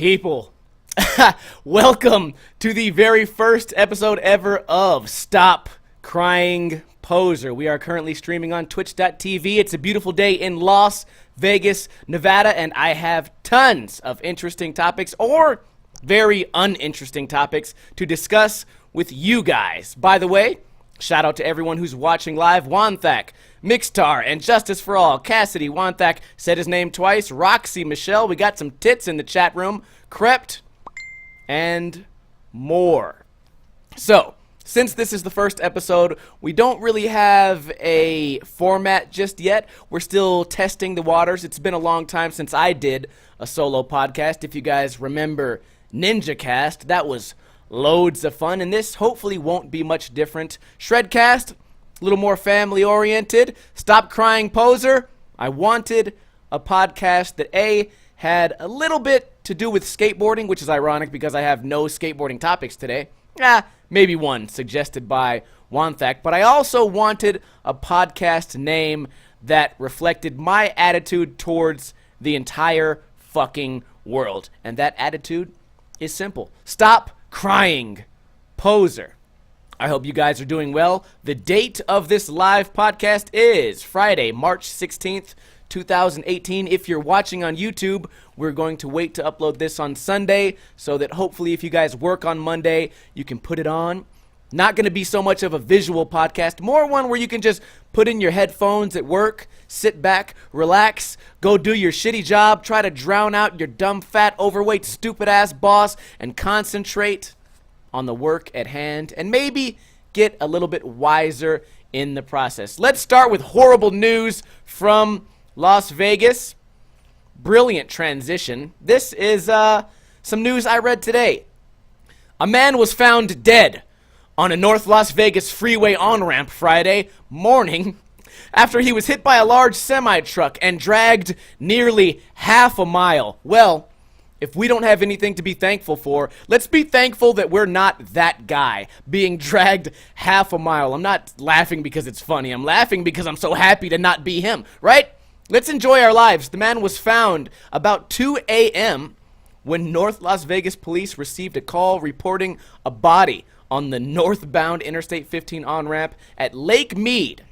People, welcome to the very first episode ever of Stop Crying Poser. We are currently streaming on twitch.tv. It's a beautiful day in Las Vegas, Nevada, and I have tons of interesting topics or very uninteresting topics to discuss with you guys. By the way, shout out to everyone who's watching live. Wanthak, Mixtar, and Justice for All. Cassidy, Wanthak said his name twice. Roxy, Michelle, we got some tits in the chat room. Crept, and more. So, since this is the first episode, we don't really have a format just yet. We're still testing the waters. It's been a long time since I did a solo podcast. If you guys remember NinjaCast, that was loads of fun, and this hopefully won't be much different. Shredcast, a little more family-oriented. Stop Crying Poser, I wanted a podcast that had a little bit to do with skateboarding, which is ironic because I have no skateboarding topics today. Maybe one suggested by Wanthak, but I also wanted a podcast name that reflected my attitude towards the entire fucking world, and that attitude is simple. Stop Crying Poser. I hope you guys are doing well. The date of this live podcast is Friday, March 16th, 2018. If you're watching on YouTube, we're going to wait to upload this on Sunday so that hopefully if you guys work on Monday, you can put it on. Not going to be so much of a visual podcast, more one where you can just put in your headphones at work, sit back, relax, go do your shitty job, try to drown out your dumb, fat, overweight, stupid-ass boss, and concentrate on the work at hand, and maybe get a little bit wiser in the process. Let's start with horrible news from Las Vegas. Brilliant transition. This is some news I read today. A man was found dead on a North Las Vegas freeway on-ramp Friday morning after he was hit by a large semi-truck and dragged nearly half a mile. Well, if we don't have anything to be thankful for, let's be thankful that we're not that guy being dragged half a mile. I'm not laughing because it's funny. I'm laughing because I'm so happy to not be him, right? Let's enjoy our lives. The man was found about 2 a.m. when North Las Vegas police received a call reporting a body on the northbound Interstate 15 on-ramp at Lake Mead,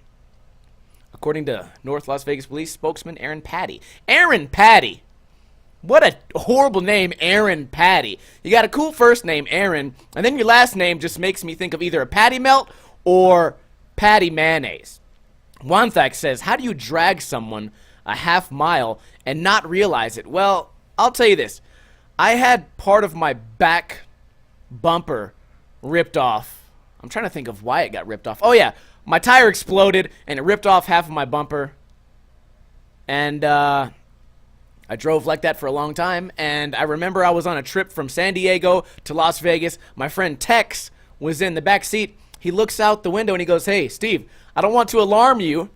according to North Las Vegas police spokesman Aaron Patty. Aaron Patty. What a horrible name, Aaron Patty. You got a cool first name, Aaron, and then your last name just makes me think of either a patty melt or patty mayonnaise. Wanthak says, how do you drag someone a half mile and not realize it? Well, I'll tell you this. I had part of my back bumper ripped off. I'm trying to think of why it got ripped off. Oh, yeah. My tire exploded, and it ripped off half of my bumper. And I drove like that for a long time. And I remember I was on a trip from San Diego to Las Vegas. My friend Tex was in the back seat. He looks out the window, and he goes, hey, Steve, I don't want to alarm you,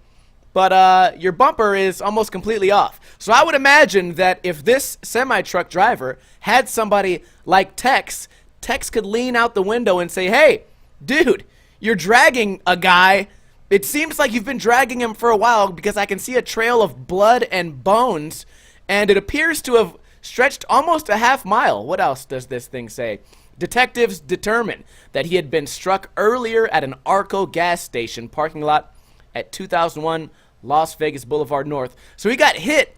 but your bumper is almost completely off. So I would imagine that if this semi-truck driver had somebody like Tex could lean out the window and say, hey, dude, you're dragging a guy. It seems like you've been dragging him for a while because I can see a trail of blood and bones, and it appears to have stretched almost a half mile. What else does this thing say? Detectives determined that he had been struck earlier at an Arco gas station parking lot at 2001 Las Vegas Boulevard North. So he got hit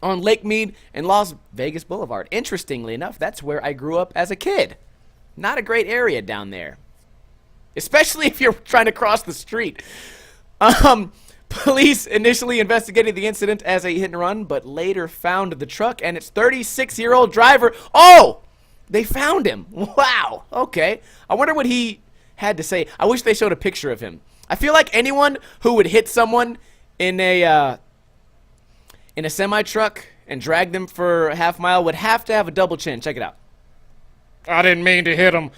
on Lake Mead and Las Vegas Boulevard. Interestingly enough, that's where I grew up as a kid. Not a great area down there, especially if you're trying to cross the street. Police initially investigated the incident as a hit and run, but later found the truck and its 36-year-old driver. Oh! They found him. Wow. Okay. I wonder what he had to say. I wish they showed a picture of him. I feel like anyone who would hit someone in a semi-truck and drag them for a half mile would have to have a double chin. Check it out. I didn't mean to hit him.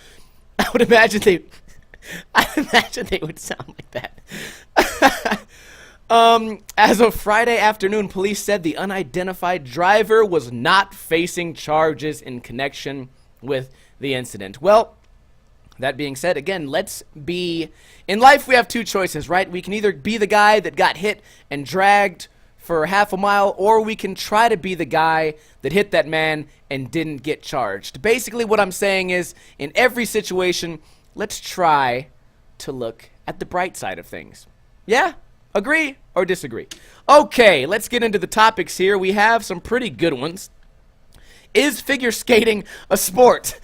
I would imagine they would sound like that. As of Friday afternoon, police said the unidentified driver was not facing charges in connection with the incident. Well, that being said, again, in life we have two choices, right? We can either be the guy that got hit and dragged for half a mile, or we can try to be the guy that hit that man and didn't get charged. Basically, what I'm saying is, in every situation, let's try to look at the bright side of things. Yeah? Agree or disagree? Okay, let's get into the topics here. We have some pretty good ones. Is figure skating a sport?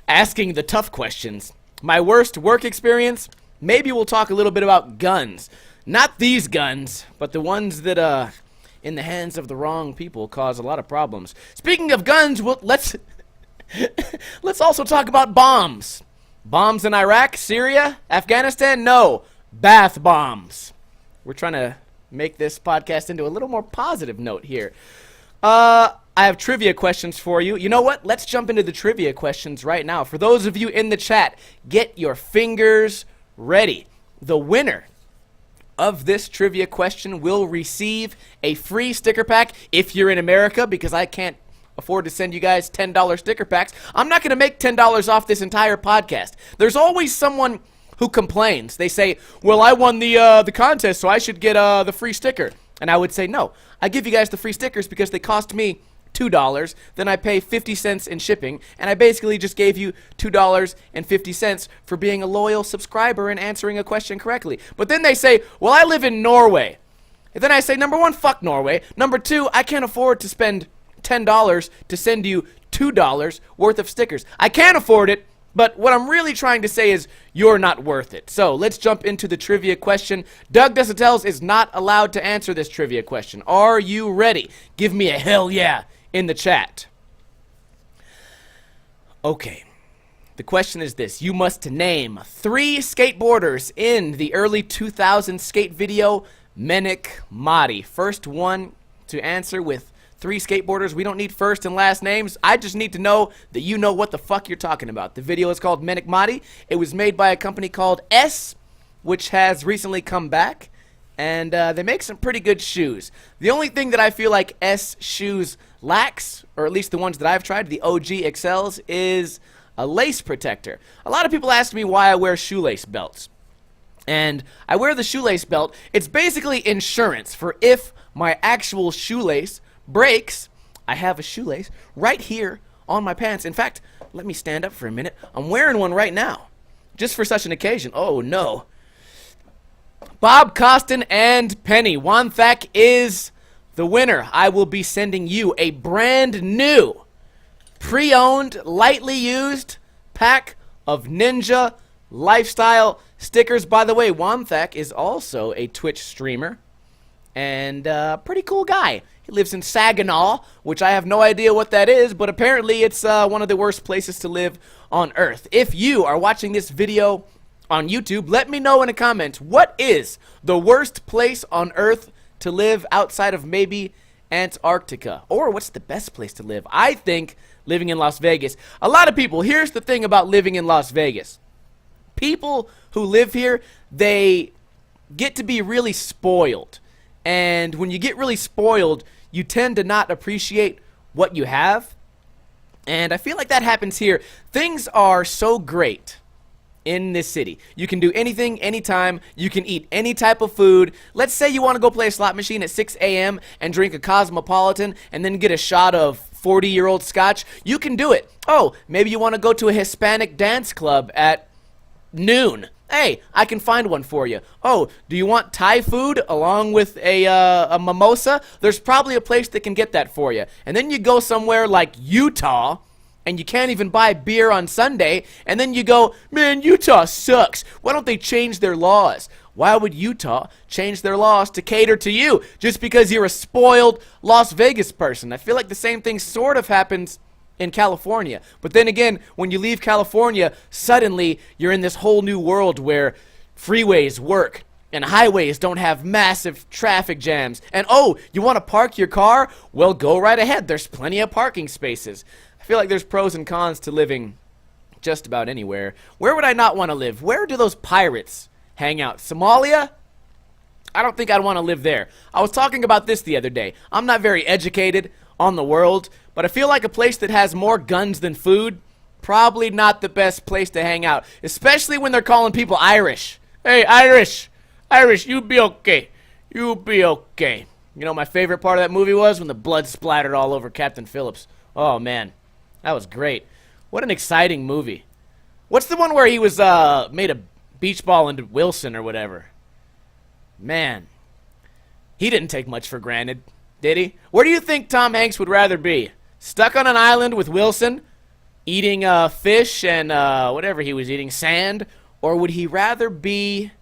Asking the tough questions. My worst work experience? Maybe we'll talk a little bit about guns. Not these guns, but the ones that, in the hands of the wrong people, cause a lot of problems. Speaking of guns, let's also talk about bombs. Bombs in Iraq, Syria, Afghanistan? No, bath bombs. We're trying to make this podcast into a little more positive note here. I have trivia questions for you. You know what? Let's jump into the trivia questions right now. For those of you in the chat, get your fingers ready. The winner of this trivia question will receive a free sticker pack if you're in America, because I can't afford to send you guys $10 sticker packs. I'm not going to make $10 off this entire podcast. There's always someone who complains. They say, well, I won the contest, so I should get the free sticker. And I would say, no, I give you guys the free stickers because they cost me $2, then I pay 50 cents in shipping, and I basically just gave you $2.50 for being a loyal subscriber and answering a question correctly. But then they say, well, I live in Norway. And then I say, number one, fuck Norway. Number two, I can't afford to spend $10 to send you $2 worth of stickers. I can't afford it, but what I'm really trying to say is you're not worth it. So let's jump into the trivia question. Doug Desautells is not allowed to answer this trivia question. Are you ready? Give me a hell yeah in the chat. Okay. The question is this. You must name 3 skateboarders in the early 2000s skate video, Menik Madi. First one to answer with 3 skateboarders. We don't need first and last names. I just need to know that you know what the fuck you're talking about. The video is called Menik Madi. It was made by a company called S, which has recently come back, and they make some pretty good shoes. The only thing that I feel like S shoes lacks, or at least the ones that I've tried, the OG XLs, is a lace protector. A lot of people ask me why I wear shoelace belts. And I wear the shoelace belt. It's basically insurance for if my actual shoelace breaks. I have a shoelace right here on my pants. In fact, let me stand up for a minute. I'm wearing one right now, just for such an occasion. Oh no. Bob Costin and Penny Wanthak is the winner. I will be sending you a brand new, pre-owned, lightly used pack of Ninja Lifestyle stickers. By the way, Wanthak is also a Twitch streamer and a pretty cool guy. He lives in Saginaw, which I have no idea what that is, but apparently it's one of the worst places to live on Earth. If you are watching this video on YouTube, let me know in the comments, what is the worst place on Earth to live outside of maybe Antarctica? Or what's the best place to live? I think living in Las Vegas. A lot of people, here's the thing about living in Las Vegas. People who live here, they get to be really spoiled. And when you get really spoiled, you tend to not appreciate what you have. And I feel like that happens here. Things are so great in this city. You can do anything, anytime. You can eat any type of food. Let's say you want to go play a slot machine at 6 a.m. and drink a Cosmopolitan and then get a shot of 40-year-old scotch. You can do it. Oh, maybe you want to go to a Hispanic dance club at noon. Hey, I can find one for you. Oh, do you want Thai food along with a mimosa? There's probably a place that can get that for you. And then you go somewhere like Utah, and you can't even buy beer on Sunday, and then you go, man, Utah sucks. Why don't they change their laws? Why would Utah change their laws to cater to you just because you're a spoiled Las Vegas person? I feel like the same thing sort of happens in California. But then again, when you leave California, suddenly you're in this whole new world where freeways work and highways don't have massive traffic jams. And oh, you want to park your car? Well, go right ahead. There's plenty of parking spaces. I feel like there's pros and cons to living just about anywhere. Where would I not want to live? Where do those pirates hang out? Somalia? I don't think I'd want to live there. I was talking about this the other day. I'm not very educated on the world, but I feel like a place that has more guns than food, probably not the best place to hang out, especially when they're calling people Irish. Hey, Irish, you be okay. You be okay. You know what my favorite part of that movie was? When the blood splattered all over Captain Phillips. Oh, man. That was great. What an exciting movie. What's the one where he was made a beach ball into Wilson or whatever? Man. He didn't take much for granted, did he? Where do you think Tom Hanks would rather be? Stuck on an island with Wilson, eating fish and whatever he was eating, sand? Or would he rather be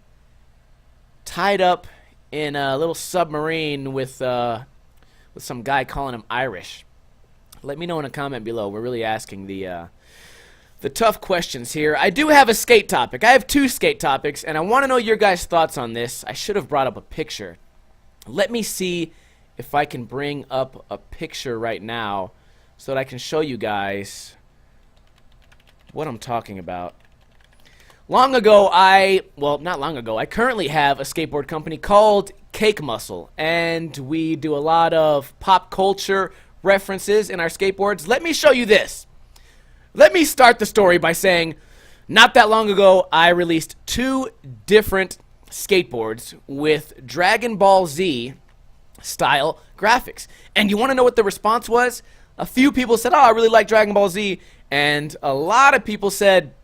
tied up in a little submarine with some guy calling him Irish? Let me know in a comment below. We're really asking the tough questions here. I do have a skate topic. I have 2 skate topics, and I want to know your guys' thoughts on this. I should have brought up a picture. Let me see if I can bring up a picture right now so that I can show you guys what I'm talking about. Long ago, not long ago, I currently have a skateboard company called Cake Muscle, and we do a lot of pop culture references in our skateboards. Let me show you this. Let me start the story by saying, not that long ago, I released 2 different skateboards with Dragon Ball Z style graphics. And you want to know what the response was? A few people said, oh, I really like Dragon Ball Z. And a lot of people said,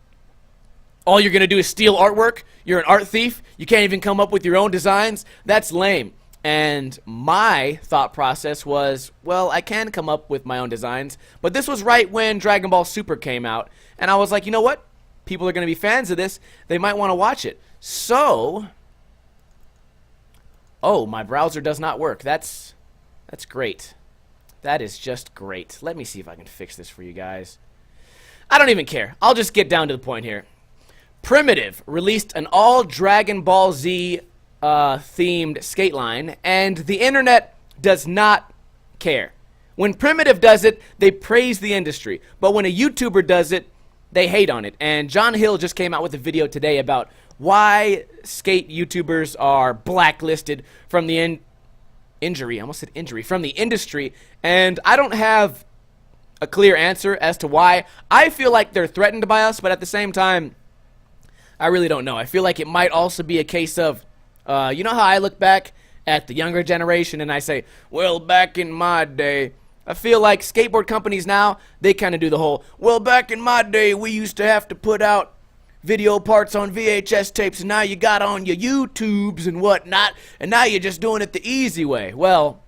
all you're going to do is steal artwork? You're an art thief? You can't even come up with your own designs? That's lame. And my thought process was, well, I can come up with my own designs. But this was right when Dragon Ball Super came out. And I was like, you know what? People are going to be fans of this. They might want to watch it. So, oh, my browser does not work. That's great. That is just great. Let me see if I can fix this for you guys. I don't even care. I'll just get down to the point here. Primitive released an all Dragon Ball Z themed skate line, and the internet does not care. When Primitive does it, they praise the industry. But when a YouTuber does it, they hate on it. And John Hill just came out with a video today about why skate YouTubers are blacklisted from the from the industry. And I don't have a clear answer as to why. I feel like they're threatened by us, but at the same time, I really don't know. I feel like it might also be a case of, you know how I look back at the younger generation and I say, well, back in my day. I feel like skateboard companies now, they kind of do the whole, well, back in my day, we used to have to put out video parts on VHS tapes, and now you got on your YouTubes and whatnot, and now you're just doing it the easy way. Well,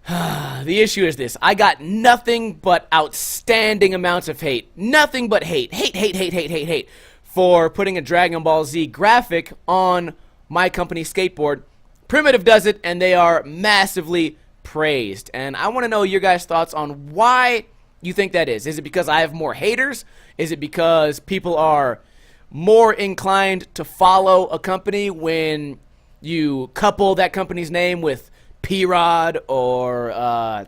the issue is this. I got nothing but outstanding amounts of hate. Nothing but hate. Hate for putting a Dragon Ball Z graphic on my company's skateboard. Primitive does it, and they are massively praised. And I want to know your guys' thoughts on why you think that is. Is it because I have more haters? Is it because people are more inclined to follow a company when you couple that company's name with P-Rod or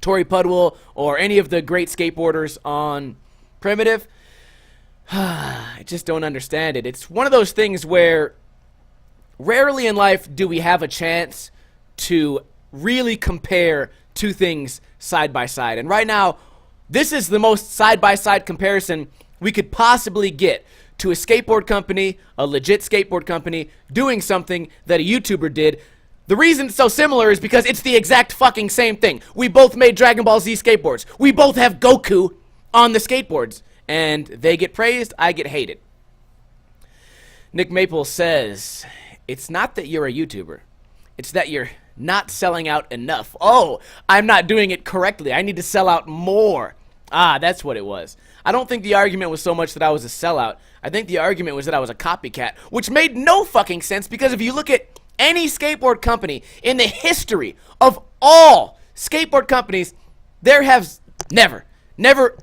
Tori Pudwill or any of the great skateboarders on Primitive? I just don't understand it. It's one of those things where rarely in life do we have a chance to really compare 2 things side by side. And right now, this is the most side-by-side comparison we could possibly get to a skateboard company, a legit skateboard company, doing something that a YouTuber did. The reason it's so similar is because it's the exact fucking same thing. We both made Dragon Ball Z skateboards. We both have Goku on the skateboards. And they get praised, I get hated. Nick Maple says, it's not that you're a YouTuber. It's that you're not selling out enough. Oh, I'm not doing it correctly. I need to sell out more. Ah, that's what it was. I don't think the argument was so much that I was a sellout. I think the argument was that I was a copycat, which made no fucking sense because if you look at any skateboard company in the history of all skateboard companies, there has never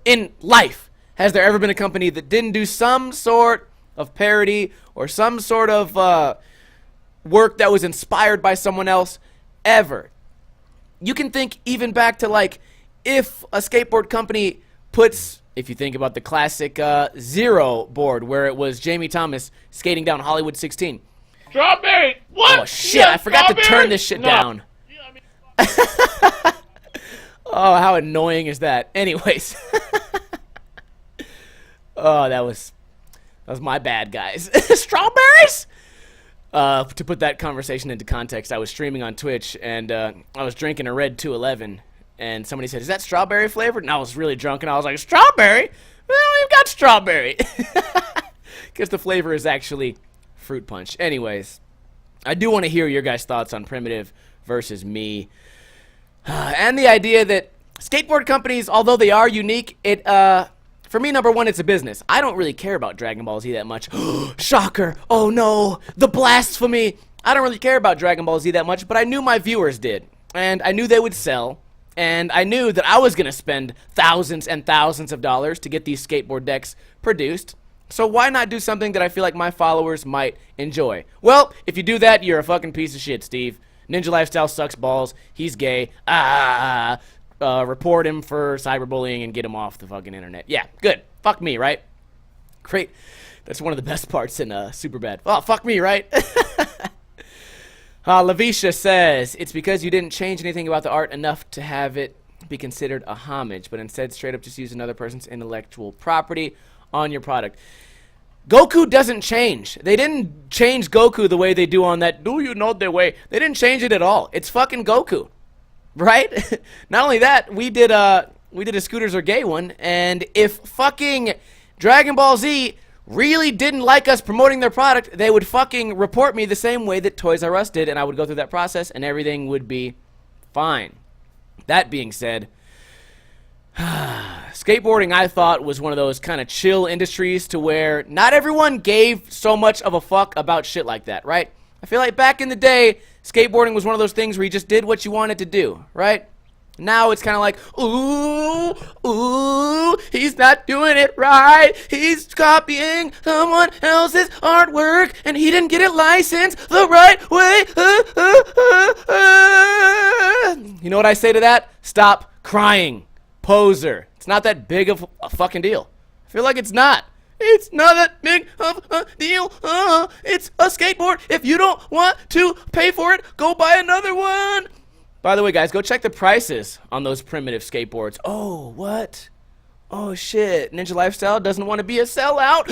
in life has there ever been a company that didn't do some sort of parody or some sort of work that was inspired by someone else ever. You can think even back to like if a skateboard company puts, if you think about the classic Zero board where it was Jamie Thomas skating down Hollywood 16. Strawberry! What? Oh shit, I forgot to turn this shit down. Oh, how annoying is that? Anyways. Oh, that was my bad, guys. Strawberries? To put that conversation into context, I was streaming on Twitch, and I was drinking a Red 211, and somebody said, "Is that strawberry flavored?" And I was really drunk, and I was like, "Strawberry? Well, we've got strawberry." Because the flavor is actually fruit punch. Anyways, I do want to hear your guys' thoughts on Primitive versus me. And the idea that skateboard companies, although they are unique, for me, number one, it's a business. I don't really care about Dragon Ball Z that much. Shocker. Oh no, the blasphemy. I don't really care about Dragon Ball Z that much, but I knew my viewers did. And I knew they would sell. And I knew that I was going to spend thousands and thousands of dollars to get these skateboard decks produced. So why not do something that I feel like my followers might enjoy? Well, if you do that, you're a fucking piece of shit, Steve. Ninja Lifestyle sucks balls. He's gay. Report him for cyberbullying and get him off the fucking internet. Yeah, good. Fuck me, right? Great. That's one of the best parts in Superbad. Oh, fuck me, right? Lavisha says, it's because you didn't change anything about the art enough to have it be considered a homage, but instead straight up just use another person's intellectual property on your product. Goku doesn't change. They didn't change Goku the way they do on that Do You Know The Way. They didn't change it at all. It's fucking Goku. Right? Not only that, we did a Scooters Are Gay one, and if fucking Dragon Ball Z really didn't like us promoting their product, they would fucking report me the same way that Toys R Us did, and I would go through that process, and everything would be fine. That being said, skateboarding, I thought, was one of those kind of chill industries to where not everyone gave so much of a fuck about shit like that, right? I feel like back in the day, skateboarding was one of those things where you just did what you wanted to do, right? Now it's kind of like, ooh, he's not doing it right. He's copying someone else's artwork, and he didn't get it licensed the right way. You know what I say to that? Stop crying. Poser. It's not that big of a fucking deal. I feel like it's not. It's not that big of a deal. It's a skateboard. If you don't want to pay for it, go buy another one. By the way, guys, go check the prices on those Primitive skateboards. Oh, what? Oh, shit. Ninja Lifestyle doesn't want to be a sellout.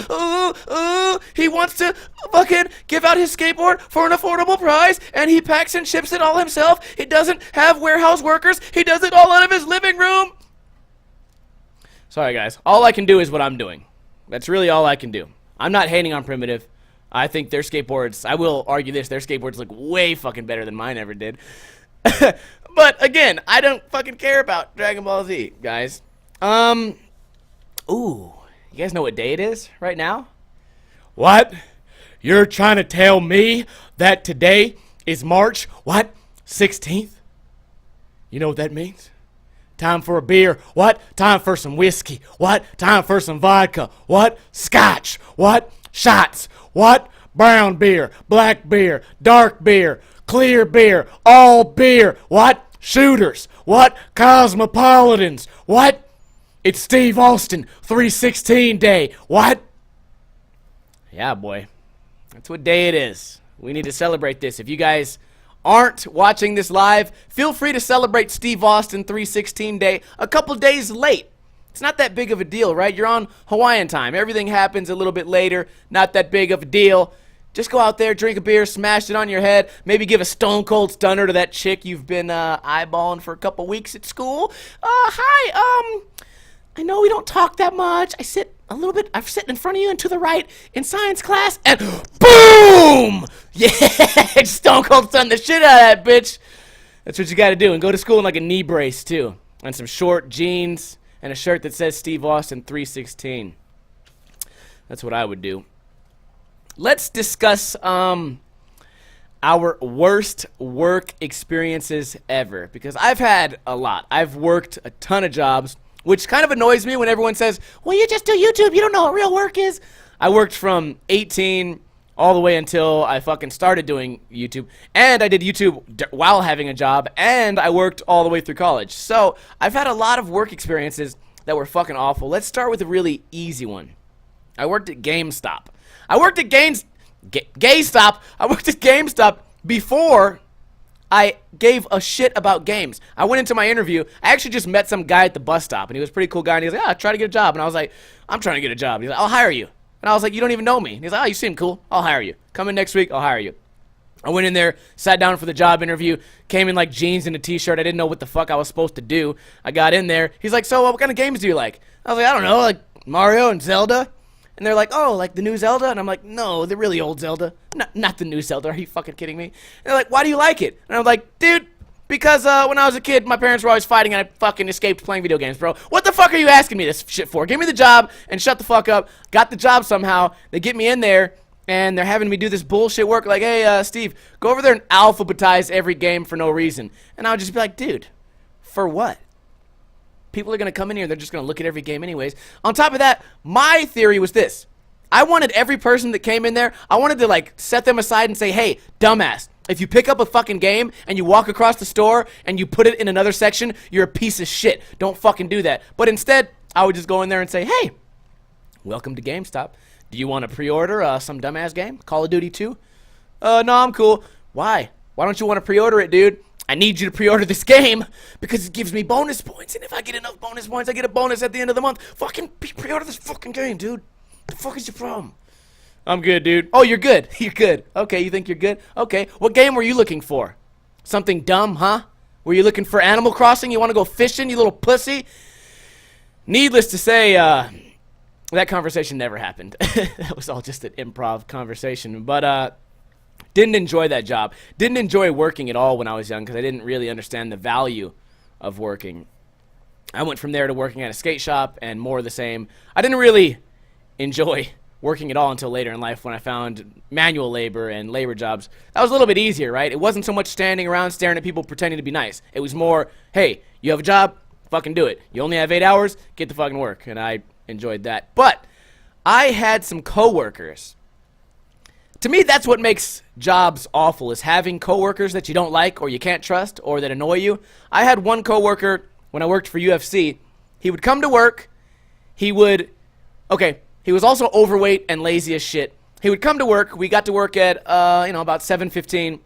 He wants to fucking give out his skateboard for an affordable price, and he packs and ships it all himself. He doesn't have warehouse workers. He does it all out of his living room. Sorry, guys. All I can do is what I'm doing. That's really all I can do. I'm not hating on Primitive. I think their skateboards, I will argue this, their skateboards look way fucking better than mine ever did. But, again, I don't fucking care about Dragon Ball Z, guys. Ooh, you guys know what day it is right now? What? You're trying to tell me that today is March, what, 16th? You know what that means? Time for a beer. What? Time for some whiskey. What? Time for some vodka. What? Scotch. What? Shots. What? Brown beer, black beer, dark beer, clear beer, all beer. What? Shooters. What? Cosmopolitans. What? It's Steve Austin 316 day. What? Yeah, boy. That's what day it is. We need to celebrate this. If you guys aren't watching this live, feel free to celebrate Steve Austin 316 day a couple days late. It's not that big of a deal, right? You're on Hawaiian time. Everything happens a little bit later. Not that big of a deal. Just go out there, drink a beer, smash it on your head. Maybe give a stone cold stunner to that chick you've been eyeballing for a couple weeks at school. Hi, I know we don't talk that much. I sit a little bit, I'm sitting in front of you and to the right in science class, and boom! Yeah, stone cold stun the shit out of that bitch. That's what you gotta do. And go to school in like a knee brace, too. And some short jeans and a shirt that says Steve Austin 316. That's what I would do. Let's discuss our worst work experiences ever. Because I've had a lot. I've worked a ton of jobs, which kind of annoys me when everyone says, well, you just do YouTube. You don't know what real work is. I worked from 18 all the way until I fucking started doing YouTube. And I did YouTube while having a job. And I worked all the way through college. So I've had a lot of work experiences that were fucking awful. Let's start with a really easy one. I worked at GameStop. I worked at GameStop. I worked at GameStop before I gave a shit about games. I went into my interview. I actually just met some guy at the bus stop, and he was a pretty cool guy, and he was like, try to get a job. And I was like, I'm trying to get a job. He's like, I'll hire you. And I was like, you don't even know me. And he's like, oh, you seem cool. I'll hire you. Come in next week. I'll hire you. I went in there, sat down for the job interview, came in like jeans and a t-shirt. I didn't know what the fuck I was supposed to do. I got in there. He's like, so what kind of games do you like? I was like, I don't know, like Mario and Zelda. And they're like, oh, like the new Zelda? And I'm like, no, the really old Zelda. Not the new Zelda. Are you fucking kidding me? And they're like, why do you like it? And I'm like, dude, because when I was a kid, my parents were always fighting and I fucking escaped playing video games, bro. What the fuck are you asking me this shit for? Give me the job and shut the fuck up. Got the job somehow. They get me in there and they're having me do this bullshit work like, hey, Steve, go over there and alphabetize every game for no reason. And I would just be like, dude, for what? People are going to come in here, they're just going to look at every game anyways. On top of that, my theory was this. I wanted every person that came in there, I wanted to like set them aside and say, hey, dumbass, if you pick up a fucking game and you walk across the store and you put it in another section, you're a piece of shit. Don't fucking do that. But instead, I would just go in there and say, hey, welcome to GameStop. Do you want to pre-order some dumbass game? Call of Duty 2? No, I'm cool. Why? Why don't you want to pre-order it, dude? I need you to pre-order this game because it gives me bonus points. And if I get enough bonus points, I get a bonus at the end of the month. Fucking pre-order this fucking game, dude. The fuck is your problem? I'm good, dude. Oh, you're good. You're good. Okay, you think you're good? Okay. What game were you looking for? Something dumb, huh? Were you looking for Animal Crossing? You want to go fishing, you little pussy? Needless to say, that conversation never happened. That was all just an improv conversation. But, didn't enjoy that job. Didn't enjoy working at all when I was young because I didn't really understand the value of working. I went from there to working at a skate shop and more of the same. I didn't really enjoy working at all until later in life when I found manual labor and labor jobs. That was a little bit easier, right? It wasn't so much standing around staring at people pretending to be nice. It was more, hey, you have a job? Fucking do it. You only have 8 hours? Get the fucking work. And I enjoyed that. But I had some coworkers. To me, that's what makes jobs awful, is having coworkers that you don't like or you can't trust or that annoy you. I had one coworker when I worked for UFC. He would come to work. He was also overweight and lazy as shit. He would come to work. We got to work at, about 7:15.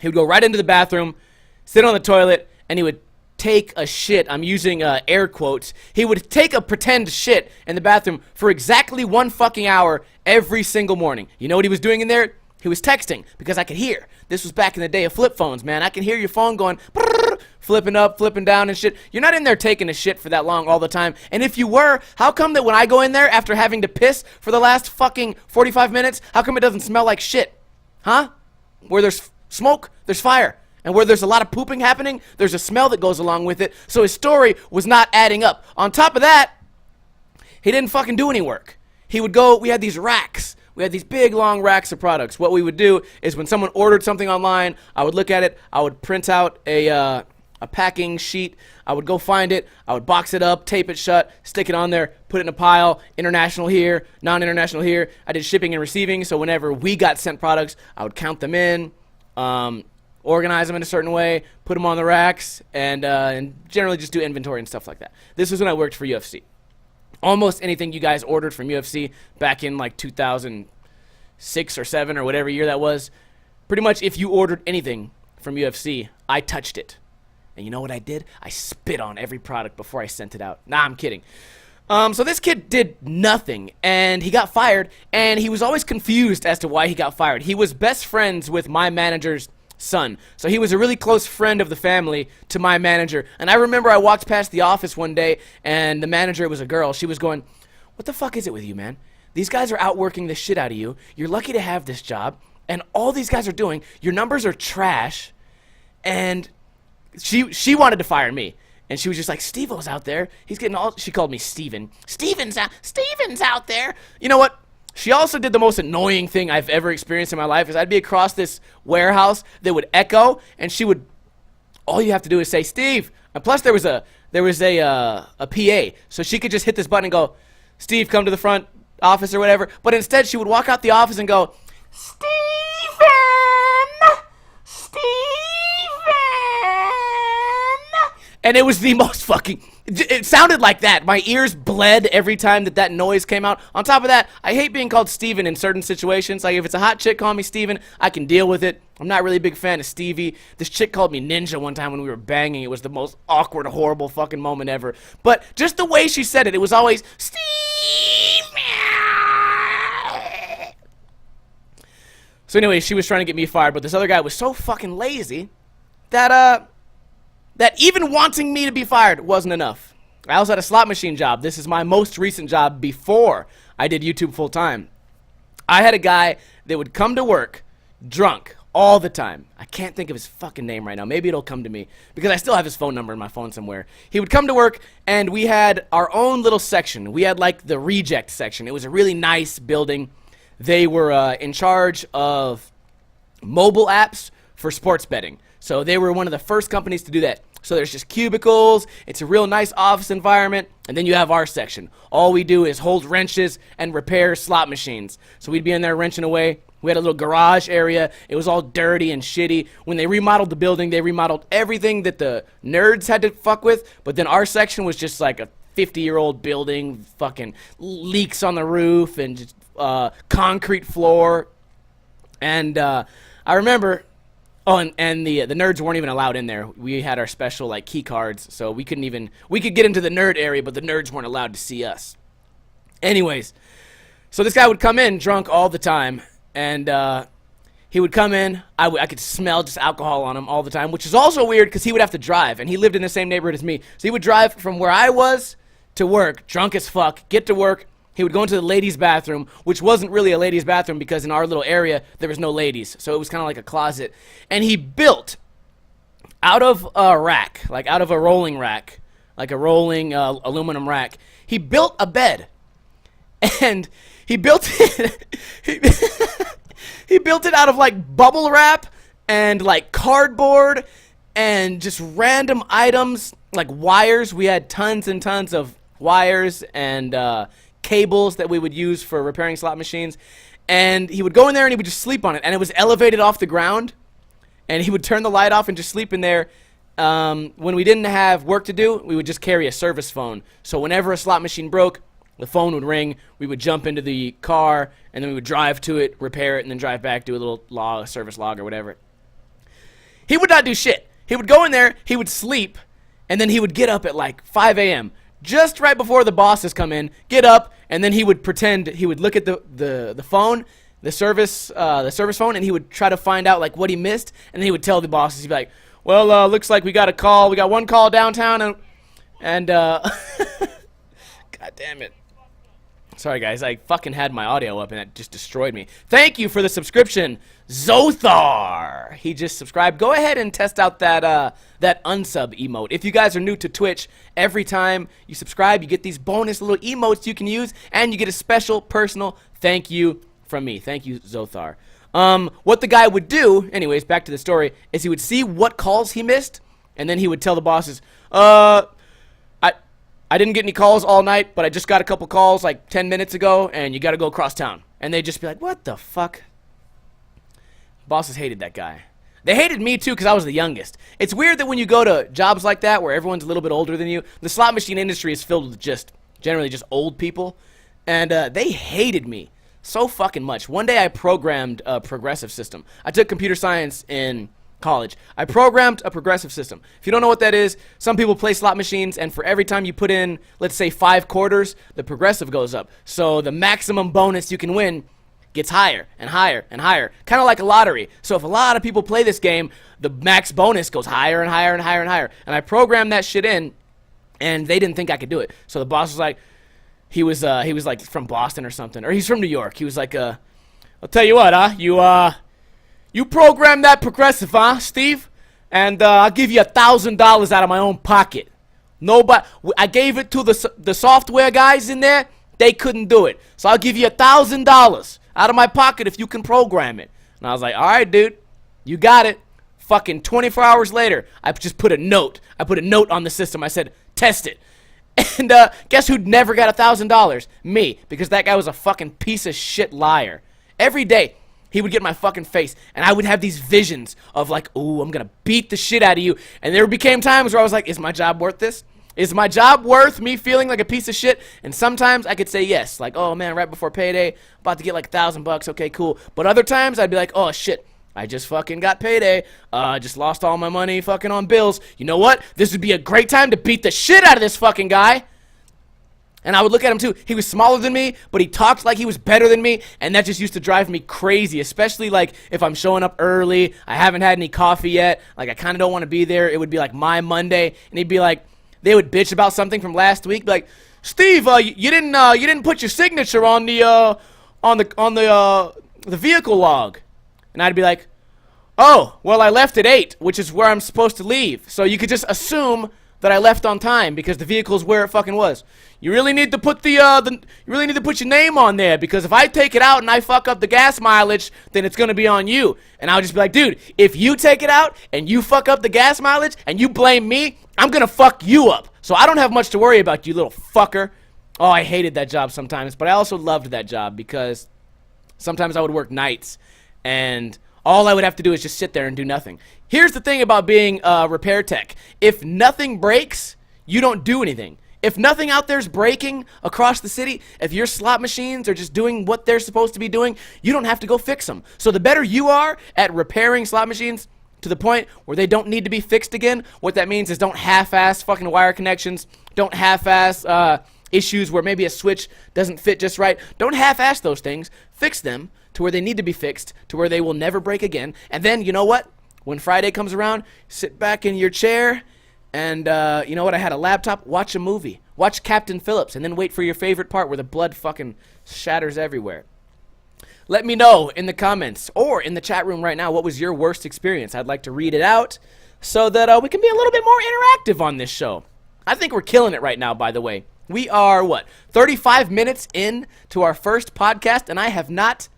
He would go right into the bathroom, sit on the toilet, and he would take a shit. I'm using air quotes. He would take a pretend shit in the bathroom for exactly 1 fucking hour every single morning. You know what he was doing in there? He was texting because I could hear. This was back in the day of flip phones, man. I can hear your phone going, flipping up, flipping down and shit. You're not in there taking a shit for that long all the time. And if you were, how come that when I go in there after having to piss for the last fucking 45 minutes, how come it doesn't smell like shit? Huh? Where there's smoke, there's fire. And where there's a lot of pooping happening, there's a smell that goes along with it. So his story was not adding up. On top of that, he didn't fucking do any work. He would go, we had these racks. We had these big, long racks of products. What we would do is when someone ordered something online, I would look at it. I would print out a packing sheet. I would go find it. I would box it up, tape it shut, stick it on there, put it in a pile, international here, non-international here. I did shipping and receiving, so whenever we got sent products, I would count them in, organize them in a certain way, put them on the racks, and generally just do inventory and stuff like that. This was when I worked for UFC. Almost anything you guys ordered from UFC back in like 2006 or 7 or whatever year that was, pretty much if you ordered anything from UFC, I touched it. And you know what I did? I spit on every product before I sent it out. Nah, I'm kidding. So this kid did nothing, and he got fired, and he was always confused as to why he got fired. He was best friends with my manager's son. So he was a really close friend of the family to my manager. And I remember I walked past the office one day, and the manager was a girl. She was going, what the fuck is it with you, man? These guys are outworking the shit out of you. You're lucky to have this job. And all these guys are doing, your numbers are trash. And she wanted to fire me. And she was just like, Steve-O's out there. He's getting all, she called me Steven. Steven's out there. You know what? She also did the most annoying thing I've ever experienced in my life is I'd be across this warehouse that would echo, and she would, all you have to do is say, Steve. And plus there was a PA, so she could just hit this button and go, Steve, come to the front office or whatever. But instead she would walk out the office and go, Steven! And it was the most fucking, it sounded like that. My ears bled every time that noise came out. On top of that, I hate being called Steven in certain situations. Like if it's a hot chick calling me Steven, I can deal with it. I'm not really a big fan of Stevie. This chick called me Ninja one time when we were banging. It was the most awkward, horrible fucking moment ever. But just the way she said it, it was always, Steven! So anyway, she was trying to get me fired, but this other guy was so fucking lazy that even wanting me to be fired wasn't enough. I also had a slot machine job. This is my most recent job before I did YouTube full time. I had a guy that would come to work drunk all the time. I can't think of his fucking name right now. Maybe it'll come to me because I still have his phone number in my phone somewhere. He would come to work and we had our own little section. We had like the reject section. It was a really nice building. They were in charge of mobile apps for sports betting. So they were one of the first companies to do that. So there's just cubicles. It's a real nice office environment. And then you have our section. All we do is hold wrenches and repair slot machines. So we'd be in there wrenching away. We had a little garage area. It was all dirty and shitty. When they remodeled the building, they remodeled everything that the nerds had to fuck with. But then our section was just like a 50-year-old building, fucking leaks on the roof and just concrete floor. And I remember... Oh, and the nerds weren't even allowed in there. We had our special like key cards, so we could get into the nerd area, but the nerds weren't allowed to see us. Anyways, so this guy would come in drunk all the time, and he would come in. I could smell just alcohol on him all the time, which is also weird because he would have to drive, and he lived in the same neighborhood as me. So he would drive from where I was to work, drunk as fuck, get to work. He would go into the ladies' bathroom, which wasn't really a ladies' bathroom because in our little area, there was no ladies. So it was kind of like a closet. And he built out of a rack, like out of a rolling rack, like a rolling aluminum rack, he built a bed. And he built it, he built it out of like bubble wrap and like cardboard and just random items like wires. We had tons and tons of wires and cables that we would use for repairing slot machines, and he would go in there and he would just sleep on it, and it was elevated off the ground, and he would turn the light off and just sleep in there. When we didn't have work to do, we would just carry a service phone, so whenever a slot machine broke, the phone would ring, we would jump into the car, and then we would drive to it, repair it, and then drive back, do a little service log or whatever. He would not do shit. He would go in there, he would sleep, and then he would get up at like 5 a.m., just right before the bosses come in, get up, and then he would pretend, he would look at the phone, the service phone, and he would try to find out like what he missed, and then he would tell the bosses, he'd be like, well, looks like we got a call, we got one call downtown, and God damn it. Sorry guys, I fucking had my audio up and that just destroyed me. Thank you for the subscription, Zothar. He just subscribed. Go ahead and test out that unsub emote. If you guys are new to Twitch, every time you subscribe, you get these bonus little emotes you can use, and you get a special personal thank you from me. Thank you, Zothar. What the guy would do, anyways, back to the story, is he would see what calls he missed, and then he would tell the bosses, I didn't get any calls all night, but I just got a couple calls like 10 minutes ago, and you got to go across town. And they'd just be like, what the fuck? Bosses hated that guy. They hated me, too, because I was the youngest. It's weird that when you go to jobs like that where everyone's a little bit older than you, the slot machine industry is filled with generally just old people, and they hated me so fucking much. One day I programmed a progressive system. I took computer science in college. I programmed a progressive system. If you don't know what that is, some people play slot machines, and for every time you put in, let's say 5 quarters, the progressive goes up. So the maximum bonus you can win gets higher and higher and higher, kind of like a lottery. So if a lot of people play this game, the max bonus goes higher and higher and higher and higher. And I programmed that shit in, and they didn't think I could do it. So the boss was like, he was like from Boston or something, or he's from New York. He was like, I'll tell you what, you program that progressive, huh, Steve? And I'll give you $1,000 out of my own pocket. Nobody, I gave it to the software guys in there. They couldn't do it. So I'll give you $1,000 out of my pocket if you can program it. And I was like, all right, dude, you got it. Fucking 24 hours later, I just put a note. I put a note on the system. I said, test it. And guess who never got $1,000? Me, because that guy was a fucking piece of shit liar. Every day, he would get in my fucking face, and I would have these visions of like, ooh, I'm gonna beat the shit out of you. And there became times where I was like, is my job worth this? Is my job worth me feeling like a piece of shit? And sometimes I could say yes, like, oh man, right before payday, about to get like $1,000, okay, cool. But other times I'd be like, oh shit, I just fucking got payday, just lost all my money fucking on bills. You know what? This would be a great time to beat the shit out of this fucking guy. And I would look at him too. He was smaller than me, but he talked like he was better than me, and that just used to drive me crazy, especially like if I'm showing up early, I haven't had any coffee yet, like I kind of don't want to be there. It would be like my Monday, and he'd be like, they would bitch about something from last week, be like, Steve, you didn't put your signature on the vehicle log. And I'd be like, oh, well, I left at 8, which is where I'm supposed to leave. So you could just assume that I left on time because the vehicle's where it fucking was. You really need to put you really need to put your name on there, because if I take it out and I fuck up the gas mileage, then it's gonna be on you. And I'll just be like, dude, if you take it out and you fuck up the gas mileage and you blame me, I'm gonna fuck you up. So I don't have much to worry about, you little fucker. Oh, I hated that job sometimes, but I also loved that job because sometimes I would work nights and all I would have to do is just sit there and do nothing. Here's the thing about being a repair tech. If nothing breaks, you don't do anything. If nothing out there's breaking across the city, if your slot machines are just doing what they're supposed to be doing, you don't have to go fix them. So the better you are at repairing slot machines to the point where they don't need to be fixed again, what that means is don't half-ass fucking wire connections, don't half-ass issues where maybe a switch doesn't fit just right. Don't half-ass those things. Fix them to where they need to be fixed, to where they will never break again. And then, you know what? When Friday comes around, sit back in your chair and, you know what? I had a laptop. Watch a movie. Watch Captain Phillips and then wait for your favorite part where the blood fucking shatters everywhere. Let me know in the comments or in the chat room right now what was your worst experience. I'd like to read it out so that we can be a little bit more interactive on this show. I think we're killing it right now, by the way. We are, 35 minutes in to our first podcast, and I have not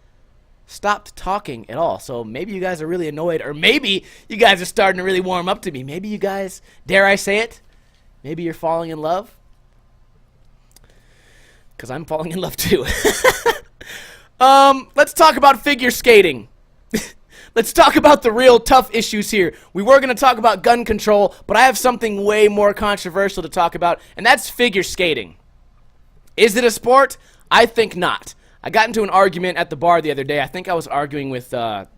stopped talking at all. So maybe you guys are really annoyed, or maybe you guys are starting to really warm up to me. Maybe you guys, dare I say it, maybe you're falling in love. Because I'm falling in love too. Let's talk about figure skating. Let's talk about the real tough issues here. We were going to talk about gun control, but I have something way more controversial to talk about, and that's figure skating. Is it a sport? I think not. I got into an argument at the bar the other day. I think I was arguing with that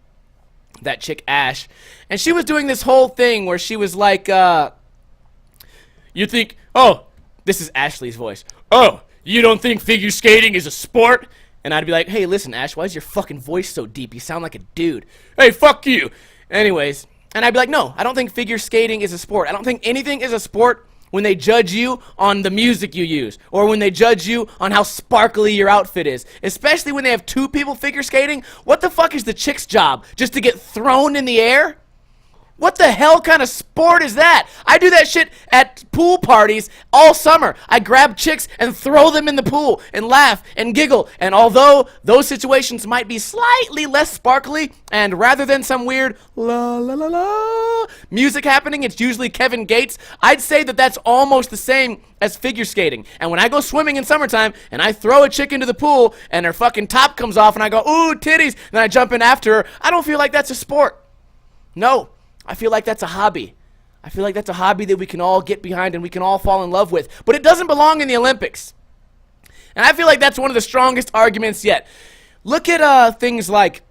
chick, Ash, and she was doing this whole thing where she was like, you think, oh, this is Ashley's voice. Oh, you don't think figure skating is a sport? And I'd be like, hey, listen, Ash, why is your fucking voice so deep? You sound like a dude. Hey, fuck you. Anyways, and I'd be like, no, I don't think figure skating is a sport. I don't think anything is a sport when they judge you on the music you use or when they judge you on how sparkly your outfit is. Especially when they have two people figure skating. What the fuck is the chick's job? Just to get thrown in the air? What the hell kind of sport is that? I do that shit at pool parties all summer. I grab chicks and throw them in the pool and laugh and giggle. And although those situations might be slightly less sparkly, and rather than some weird la la la la music happening, it's usually Kevin Gates, I'd say that that's almost the same as figure skating. And when I go swimming in summertime and I throw a chick into the pool and her fucking top comes off and I go, ooh, titties, and then I jump in after her, I don't feel like that's a sport. No. I feel like that's a hobby. I feel like that's a hobby that we can all get behind and we can all fall in love with. But it doesn't belong in the Olympics. And I feel like that's one of the strongest arguments yet. Look at things like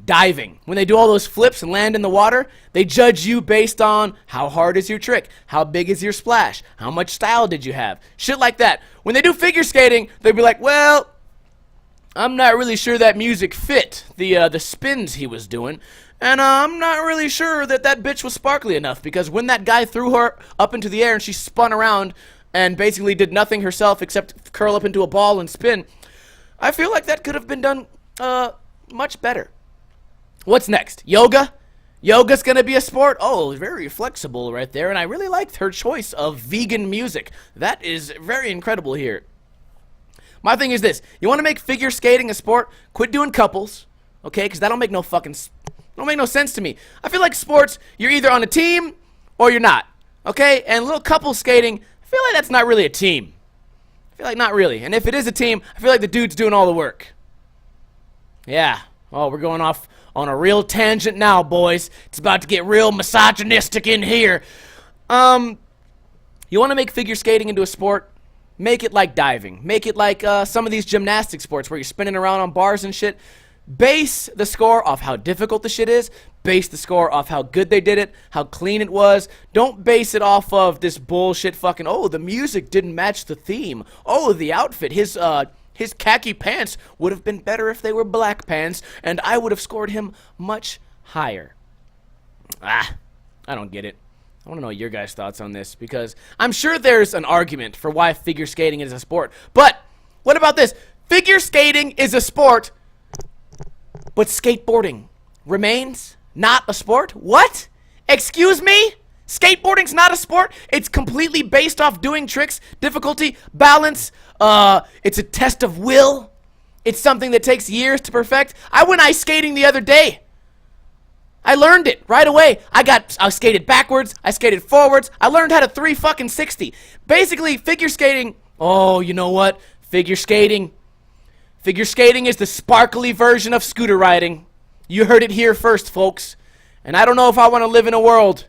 diving. When they do all those flips and land in the water, they judge you based on how hard is your trick, how big is your splash, how much style did you have, shit like that. When they do figure skating, they'll be like, well, I'm not really sure that music fit the spins he was doing. And I'm not really sure that bitch was sparkly enough, because when that guy threw her up into the air and she spun around and basically did nothing herself except curl up into a ball and spin, I feel like that could have been done much better. What's next? Yoga? Yoga's gonna be a sport? Oh, very flexible right there, and I really liked her choice of vegan music. That is very incredible here. My thing is this. You want to make figure skating a sport? Quit doing couples, okay? Because that'll make no sense to me. I feel like sports, you're either on a team or you're not, okay? And little couple skating, I feel like that's not really a team. I feel like not really. And if it is a team, I feel like the dude's doing all the work. Yeah. Oh, we're going off on a real tangent now, boys. It's about to get real misogynistic in here. You want to make figure skating into a sport? Make it like diving. Make it like some of these gymnastic sports where you're spinning around on bars and shit. Base the score off how difficult the shit is. base the score off how good they did it, how clean it was. Don't base it off of this bullshit fucking, oh, the music didn't match the theme. Oh, the outfit, his khaki pants would have been better if they were black pants, and I would have scored him much higher. I don't get it. I want to know your guys' thoughts on this, because I'm sure there's an argument for why figure skating is a sport. But what about this? Figure skating is a sport, but skateboarding remains not a sport? What? Excuse me? Skateboarding's not a sport? It's completely based off doing tricks, difficulty, balance. It's a test of will. It's something that takes years to perfect. I went ice skating the other day. I learned it right away. I skated backwards. I skated forwards. I learned how to 360. Basically, figure skating. Oh, you know what? Figure skating. Figure skating is the sparkly version of scooter riding. You heard it here first, folks. And I don't know if I want to live in a world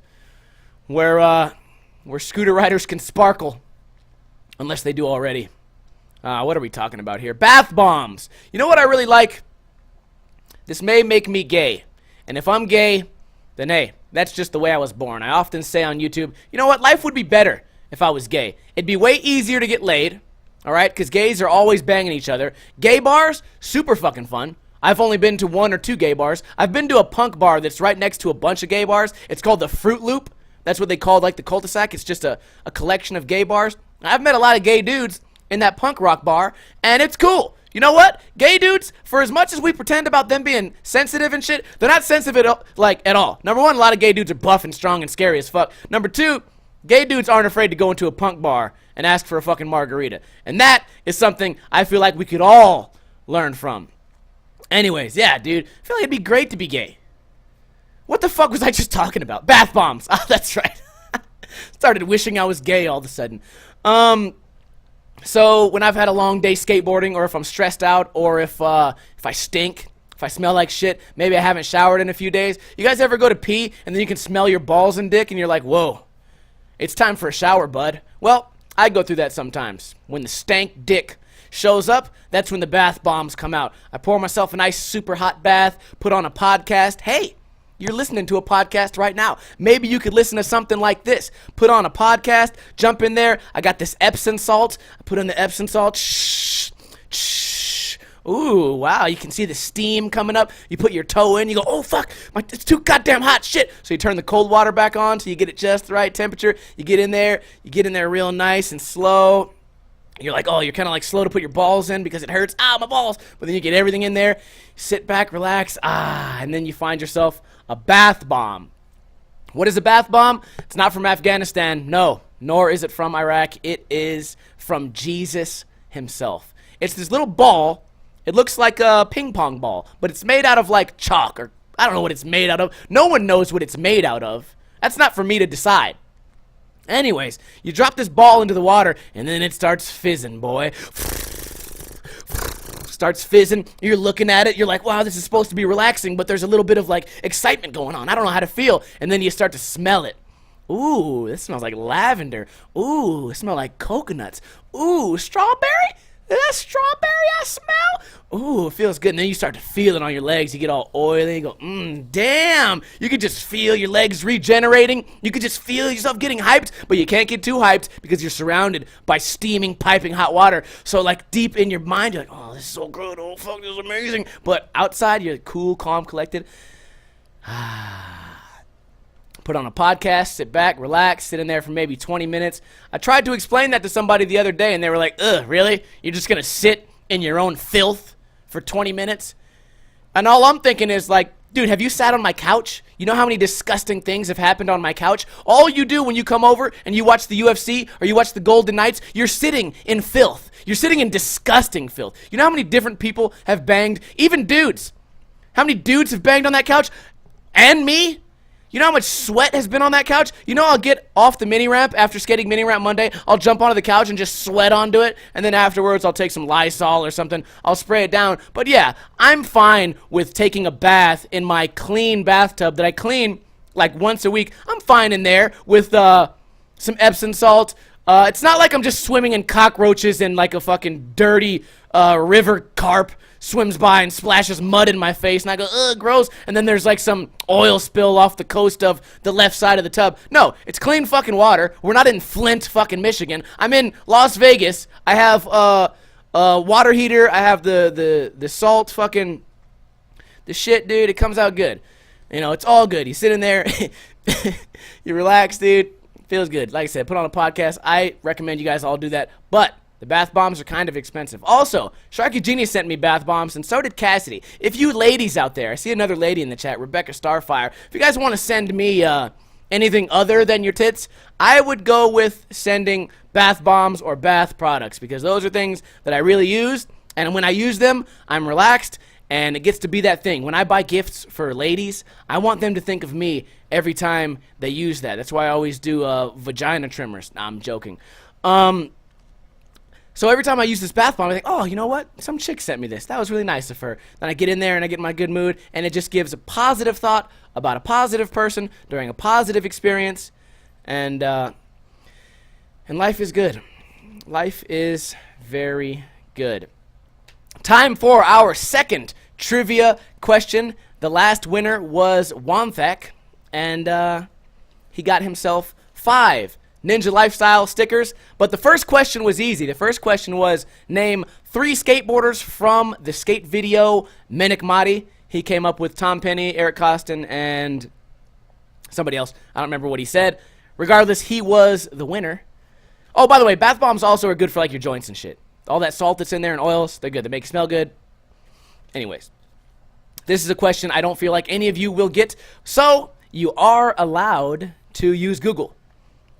where scooter riders can sparkle, unless they do already. What are we talking about here? Bath bombs. You know what I really like? This may make me gay. And if I'm gay, then hey, that's just the way I was born. I often say on YouTube, you know what? Life would be better if I was gay. It'd be way easier to get laid, all right? Because gays are always banging each other. Gay bars, super fucking fun. I've only been to 1 or 2 gay bars. I've been to a punk bar that's right next to a bunch of gay bars. It's called the Fruit Loop. That's what they call like the cul-de-sac. It's just a collection of gay bars. I've met a lot of gay dudes in that punk rock bar, and it's cool. You know what? Gay dudes, for as much as we pretend about them being sensitive and shit, they're not sensitive at all. Number one, a lot of gay dudes are buff and strong and scary as fuck. Number two, gay dudes aren't afraid to go into a punk bar and ask for a fucking margarita. And that is something I feel like we could all learn from. Anyways, yeah, dude. I feel like it'd be great to be gay. What the fuck was I just talking about? Bath bombs. Oh, that's right. Started wishing I was gay all of a sudden. So when I've had a long day skateboarding, or if I'm stressed out, or if I stink, if I smell like shit, maybe I haven't showered in a few days. You guys ever go to pee and then you can smell your balls and dick and you're like, whoa, it's time for a shower, bud. Well, I go through that sometimes. When the stank dick shows up, that's when the bath bombs come out. I pour myself a nice super hot bath, put on a podcast. Hey, you're listening to a podcast right now. Maybe you could listen to something like this. Put on a podcast, jump in there. I got this Epsom salt. I put in the Epsom salt. Shh, shh. Ooh, wow, you can see the steam coming up. You put your toe in, you go, oh, fuck, it's too goddamn hot, shit. So you turn the cold water back on so you get it just the right temperature. You get in there real nice and slow. You're like, oh, you're kind of like slow to put your balls in because it hurts. Ah, my balls. But then you get everything in there. Sit back, relax. And then you find yourself a bath bomb. What is a bath bomb? It's not from Afghanistan. No, nor is it from Iraq. It is from Jesus himself. It's this little ball. It looks like a ping pong ball, but it's made out of like chalk, or I don't know what it's made out of. No one knows what it's made out of. That's not for me to decide. Anyways, you drop this ball into the water, and then it starts fizzing, boy. Starts fizzing. You're looking at it. You're like, wow, this is supposed to be relaxing, but there's a little bit of, like, excitement going on. I don't know how to feel. And then you start to smell it. Ooh, this smells like lavender. Ooh, it smells like coconuts. Ooh, strawberry? Is that strawberry I smell? Ooh, it feels good. And then you start to feel it on your legs. You get all oily. You go, damn. You could just feel your legs regenerating. You could just feel yourself getting hyped, but you can't get too hyped because you're surrounded by steaming, piping hot water. So, like, deep in your mind, you're like, oh, this is so good. Oh, fuck, this is amazing. But outside, you're cool, calm, collected. Put on a podcast, sit back, relax, sit in there for maybe 20 minutes. I tried to explain that to somebody the other day, and they were like, ugh, really? You're just going to sit in your own filth for 20 minutes? And all I'm thinking is like, dude, have you sat on my couch? You know how many disgusting things have happened on my couch? All you do when you come over and you watch the UFC or you watch the Golden Knights, you're sitting in filth. You're sitting in disgusting filth. You know how many different people have banged? Even dudes. How many dudes have banged on that couch? And me? You know how much sweat has been on that couch? You know I'll get off the mini ramp after skating mini ramp Monday. I'll jump onto the couch and just sweat onto it. And then afterwards I'll take some Lysol or something. I'll spray it down. But yeah, I'm fine with taking a bath in my clean bathtub that I clean like once a week. I'm fine in there with some Epsom salt, It's not like I'm just swimming in cockroaches and like a fucking dirty river carp swims by and splashes mud in my face, and I go, ugh, gross, and then there's like some oil spill off the coast of the left side of the tub. No, it's clean fucking water. We're not in Flint, fucking Michigan. I'm in Las Vegas. I have a water heater. I have the salt fucking, the shit, dude. It comes out good. You know, it's all good. You sit in there, you relax, dude. Feels good. Like I said, put on a podcast. I recommend you guys all do that, but the bath bombs are kind of expensive. Also, Sharky Genius sent me bath bombs, and so did Cassidy. If you ladies out there, I see another lady in the chat, Rebecca Starfire. If you guys want to send me anything other than your tits, I would go with sending bath bombs or bath products, because those are things that I really use, and when I use them, I'm relaxed, and it gets to be that thing. When I buy gifts for ladies, I want them to think of me every time they use that. That's why I always do vagina trimmers. Nah, I'm joking. So every time I use this bath bomb, I think, oh, you know what? Some chick sent me this. That was really nice of her. Then I get in there and I get in my good mood, and it just gives a positive thought about a positive person during a positive experience, and life is good. Life is very good. Time for our second trivia question. The last winner was Wanthak, and he got himself 5 Ninja Lifestyle stickers. But the first question was easy. The first question was, name 3 skateboarders from the skate video Menik Madi. He came up with Tom Penny, Eric Costin, and somebody else. I don't remember what he said. Regardless, he was the winner. Oh, by the way, bath bombs also are good for like your joints and shit. All that salt that's in there and oils, they're good. They make you smell good. Anyways, this is a question I don't feel like any of you will get. So you are allowed to use Google.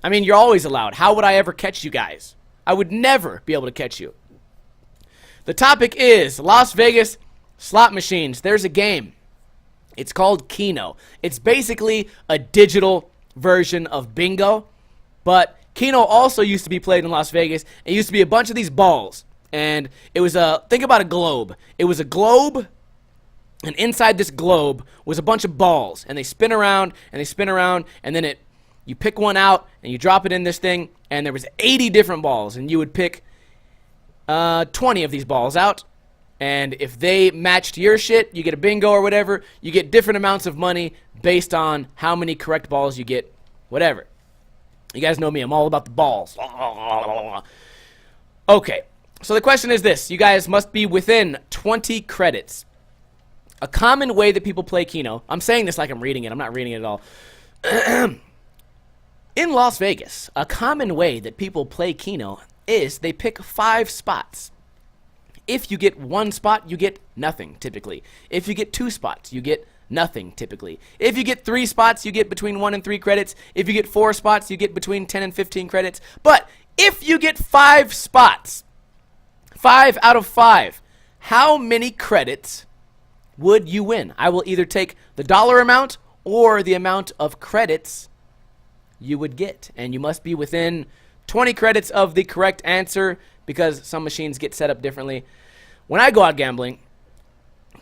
I mean, you're always allowed. How would I ever catch you guys? I would never be able to catch you. The topic is Las Vegas slot machines. There's a game. It's called Keno. It's basically a digital version of bingo, but Keno also used to be played in Las Vegas. It used to be a bunch of these balls, and it was think about a globe. It was a globe, and inside this globe was a bunch of balls, and they spin around, and they spin around, and then you pick one out, and you drop it in this thing, and there was 80 different balls, and you would pick 20 of these balls out, and if they matched your shit, you get a bingo or whatever. You get different amounts of money based on how many correct balls you get, whatever. You guys know me. I'm all about the balls. Okay, so the question is this. You guys must be within 20 credits. A common way that people play Keno, I'm saying this like I'm reading it. I'm not reading it at all. In Las Vegas, a common way that people play Keno is they pick 5 spots. If you get 1 spot, you get nothing, typically. If you get 2 spots, you get nothing, typically. If you get 3 spots, you get between 1 and 3 credits. If you get 4 spots, you get between 10 and 15 credits. But if you get 5 spots, 5 out of 5, how many credits would you win? I will either take the dollar amount or the amount of credits you would get. And you must be within 20 credits of the correct answer, because some machines get set up differently. When I go out gambling,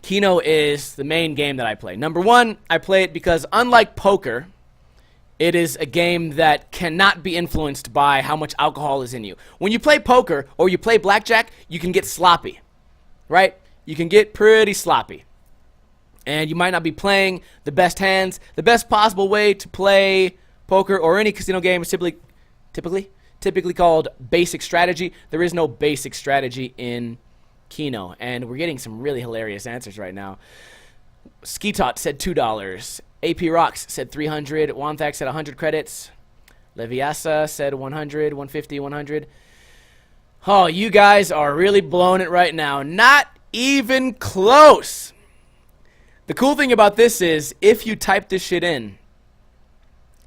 Keno is the main game that I play. Number 1, I play it because unlike poker, it is a game that cannot be influenced by how much alcohol is in you. When you play poker or you play blackjack, you can get sloppy, right? You can get pretty sloppy. And you might not be playing the best hands. The best possible way to play poker or any casino game is typically called basic strategy. There is no basic strategy in Keno, and we're getting some really hilarious answers right now. Skeetot said $2. AP Rocks said 300. Wanthak said 100 credits. Leviasa said 100, 150, 100. Oh, you guys are really blowing it right now. Not even close. The cool thing about this is if you type this shit in,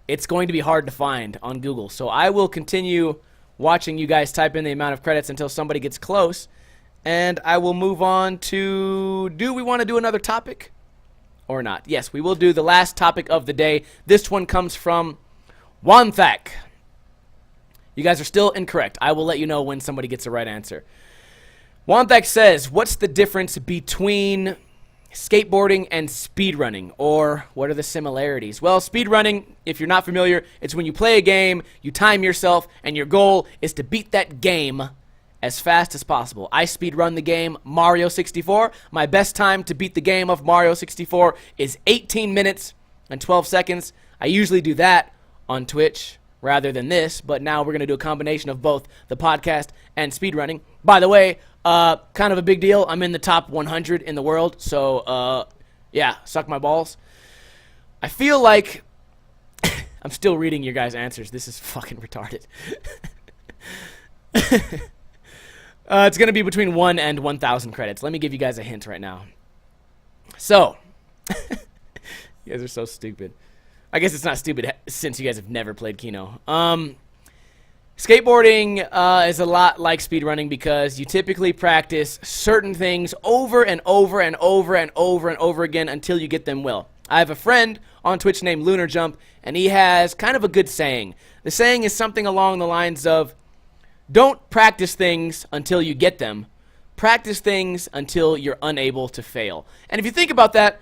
it's going to be hard to find on Google. So I will continue watching you guys type in the amount of credits until somebody gets close. And I will move on to, do we want to do another topic or not? Yes, we will do the last topic of the day. This one comes from Wanthak. You guys are still incorrect. I will let you know when somebody gets the right answer. Wanthak says, what's the difference between skateboarding and speedrunning, or what are the similarities? Well, speedrunning, if you're not familiar, it's when you play a game, you time yourself, and your goal is to beat that game as fast as possible. I speedrun the game Mario 64. My best time to beat the game of Mario 64 is 18 minutes and 12 seconds. I usually do that on Twitch rather than this, but now we're going to do a combination of both the podcast and speedrunning. By the way, kind of a big deal. I'm in the top 100 in the world, so yeah, suck my balls. I feel like I'm still reading your guys' answers. This is fucking retarded. It's going to be between 1 and 1,000 credits. Let me give you guys a hint right now. So, you guys are so stupid. I guess it's not stupid since you guys have never played Keno. Skateboarding is a lot like speedrunning because you typically practice certain things over and over and over and over and over again until you get them well. I have a friend on Twitch named Lunar Jump, and he has kind of a good saying. The saying is something along the lines of, don't practice things until you get them. Practice things until you're unable to fail. And if you think about that,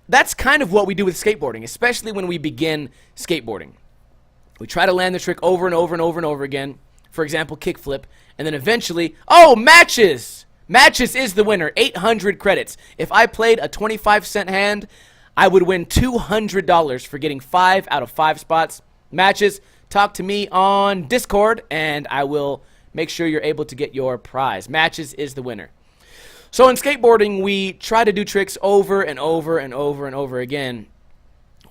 that's kind of what we do with skateboarding, especially when we begin skateboarding. We try to land the trick over and over and over and over again. For example, kickflip. And then eventually, oh, matches! Matches is the winner. 800 credits. If I played a 25-cent hand, I would win $200 for getting 5 out of 5 spots. Matches, talk to me on Discord, and I will make sure you're able to get your prize. Matches is the winner. So in skateboarding, we try to do tricks over and over and over and over again.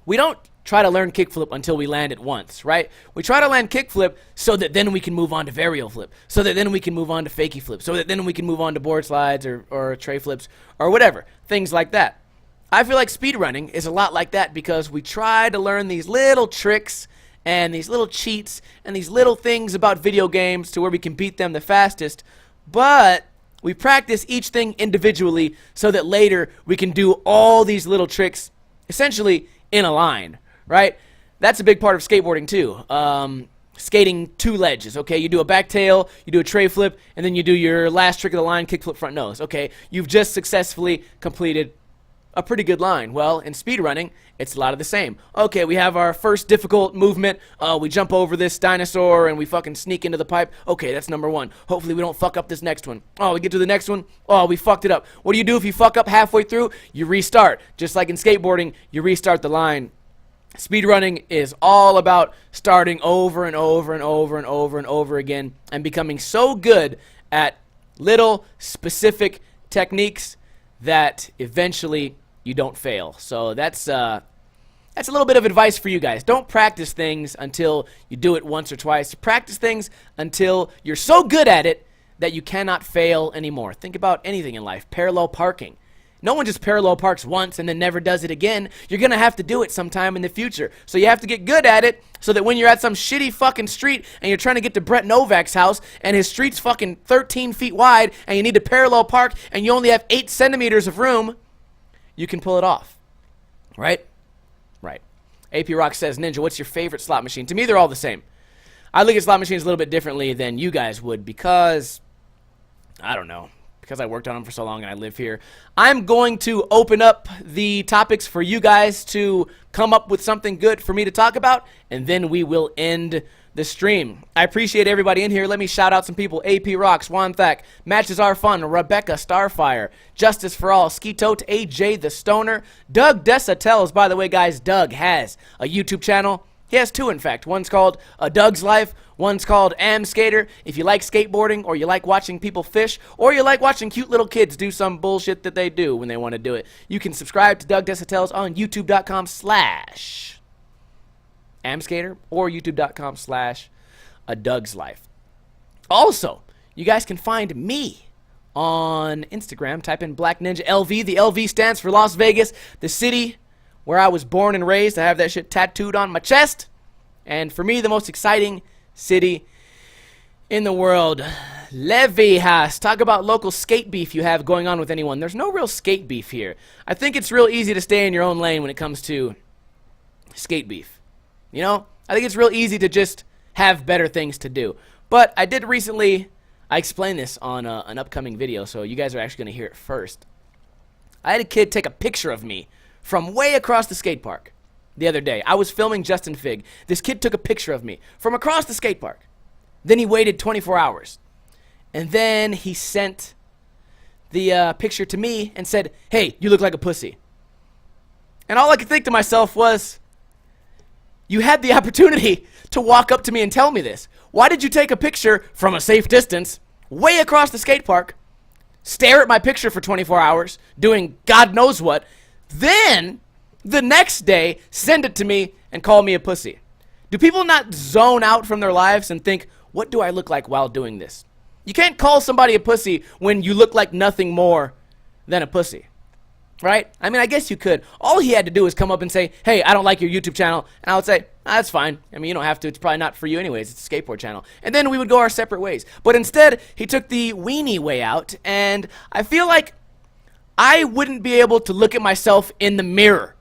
We don't try to learn kickflip until we land it once, right? We try to land kickflip so that then we can move on to varial flip, so that then we can move on to fakie flip, so that then we can move on to board slides or tray flips or whatever, things like that. I feel like speedrunning is a lot like that because we try to learn these little tricks and these little cheats and these little things about video games to where we can beat them the fastest, but we practice each thing individually so that later we can do all these little tricks essentially in a line, right? That's a big part of skateboarding too. Skating 2 ledges, okay? You do a back tail, you do a tray flip, and then you do your last trick of the line, kickflip front nose, okay? You've just successfully completed a pretty good line. Well, in speedrunning, it's a lot of the same. Okay, we have our first difficult movement. We jump over this dinosaur and we fucking sneak into the pipe. Okay, that's number 1. Hopefully we don't fuck up this next one. Oh, we get to the next one. Oh, we fucked it up. What do you do if you fuck up halfway through? You restart. Just like in skateboarding, you restart the line. Speedrunning is all about starting over and over and over and over and over again and becoming so good at little specific techniques that eventually you don't fail. So that's a little bit of advice for you guys. Don't practice things until you do it once or twice. Practice things until you're so good at it that you cannot fail anymore. Think about anything in life. Parallel parking. No one just parallel parks once and then never does it again. You're going to have to do it sometime in the future. So you have to get good at it so that when you're at some shitty fucking street and you're trying to get to Brett Novak's house and his street's fucking 13 feet wide and you need to parallel park and you only have 8 centimeters of room, you can pull it off. Right? Right. AP Rock says, Ninja, what's your favorite slot machine? To me, they're all the same. I look at slot machines a little bit differently than you guys would because, I don't know, because I worked on them for so long and I live here. I'm going to open up the topics for you guys to come up with something good for me to talk about, and then we will end the stream. I appreciate everybody in here. Let me shout out some people. AP Rock, Swanthak, Matches Are Fun, Rebecca Starfire, Justice for All, Skeetote, AJ the Stoner, Doug Dessa tells, by the way, guys, Doug has a YouTube channel. He has 2, in fact. One's called Doug's Life. One's called Am Skater. If you like skateboarding, or you like watching people fish, or you like watching cute little kids do some bullshit that they do when they want to do it, you can subscribe to Doug Desatells on youtube.com/amskater or youtube.com/aDougsLife. Also, you guys can find me on Instagram. Type in Black Ninja LV. The LV stands for Las Vegas, the city where I was born and raised. I have that shit tattooed on my chest. And for me, the most exciting city in the world. Levy Haas, talk about local skate beef you have going on with anyone. There's no real skate beef here. I think it's real easy to stay in your own lane when it comes to skate beef. You know, I think it's real easy to just have better things to do. But I did recently, I explained this on an upcoming video, so you guys are actually going to hear it first. I had a kid take a picture of me from way across the skate park the other day. I was filming Justin Fig. This kid took a picture of me from across the skate park. Then he waited 24 hours. And then he sent the picture to me and said, "Hey, you look like a pussy." And all I could think to myself was, you had the opportunity to walk up to me and tell me this. Why did you take a picture from a safe distance, way across the skate park, stare at my picture for 24 hours, doing God knows what, then the next day send it to me and call me a pussy? Do people not zone out from their lives and think, what do I look like while doing this? You can't call somebody a pussy when you look like nothing more than a pussy. Right? I mean, I guess you could. All he had to do was come up and say, "Hey, I don't like your YouTube channel." And I would say, "That's fine. I mean, you don't have to. It's probably not for you anyways. It's a skateboard channel." And then we would go our separate ways. But instead, he took the weenie way out. And I feel like I wouldn't be able to look at myself in the mirror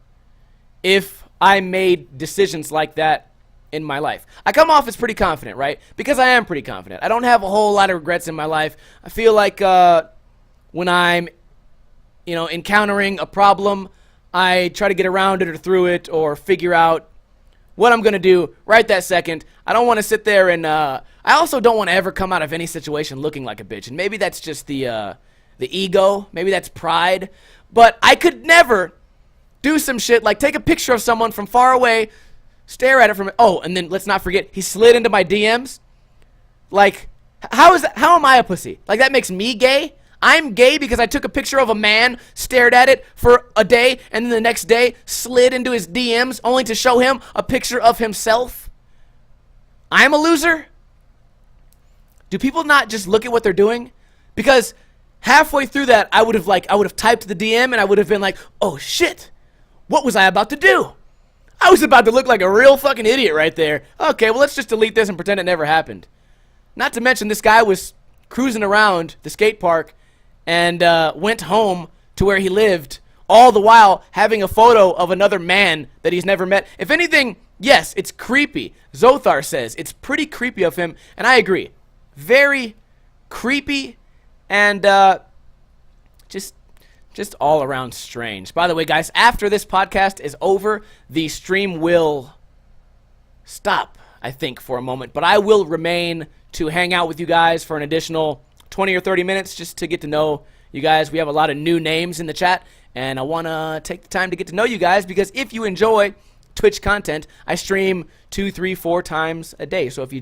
if I made decisions like that in my life. I come off as pretty confident, right? Because I am pretty confident. I don't have a whole lot of regrets in my life. I feel like when I'm encountering a problem, I try to get around it or through it or figure out what I'm going to do right that second. I don't want to sit there and I also don't want to ever come out of any situation looking like a bitch. And maybe that's just the ego. Maybe that's pride. But I could never do some shit like take a picture of someone from far away, stare at it from... Oh, and then let's not forget, he slid into my DMs. Like, how am I a pussy? Like, that makes me gay? I'm gay because I took a picture of a man, stared at it for a day, and then the next day slid into his DMs only to show him a picture of himself? I'm a loser? Do people not just look at what they're doing? Because halfway through that, I would have typed the DM and I would have been like, "Oh shit, what was I about to do? I was about to look like a real fucking idiot right there. Okay, well, let's just delete this and pretend it never happened." Not to mention, this guy was cruising around the skate park and went home to where he lived, all the while having a photo of another man that he's never met. If anything, yes, it's creepy. Zothar says it's pretty creepy of him, and I agree. Very creepy and just all around strange. By the way, guys, after this podcast is over, the stream will stop, I think, for a moment, but I will remain to hang out with you guys for an additional 20 or 30 minutes just to get to know you guys. We have a lot of new names in the chat, and I want to take the time to get to know you guys because if you enjoy Twitch content, I stream 2, 3, 4 times a day. So if you